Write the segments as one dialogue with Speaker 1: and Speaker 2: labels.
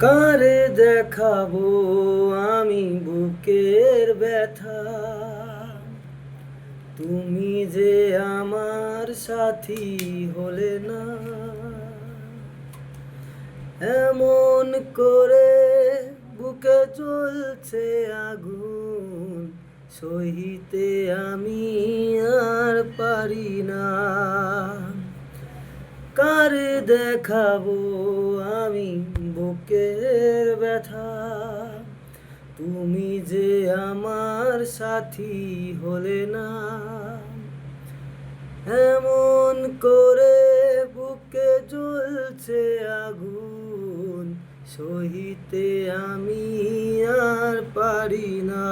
Speaker 1: কারে দেখাবো আমি বুকের ব্যথা? তুমি যে আমার সাথী হলে না। এমন করে বুকে জ্বলছে আগুন, সহিতে আমি আর পারি না। কারে দেখাবো আমি বুকের ব্যথা? তুমি যে আমার সাথী হলে না। এমন করে বুকে জ্বলছে আগুন, সহিতে আমি আর পারি না।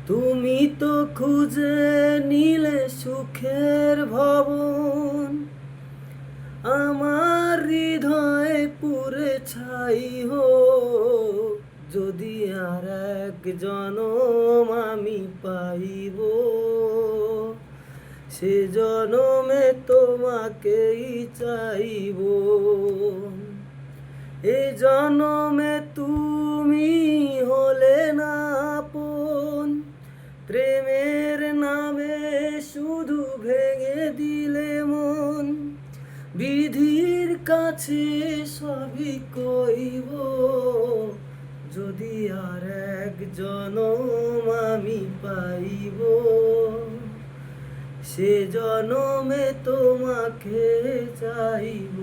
Speaker 1: তুমি তো খুঁজে নিলে সুখের ভবন, আমার হৃদয়ে পুরে ছাই হোক। যদি আর এক জনম আমি পাইব, সে জনমে তোমাকেই চাইব। এ জনমে তুমি হলে না আপন, প্রেমের নামে শুধু ভেঙে দিলে মন। বিধির কাছে সবই কইব, যদি আর এক জনম আমি পাইব, সে জনমে তোমাকে চাইব।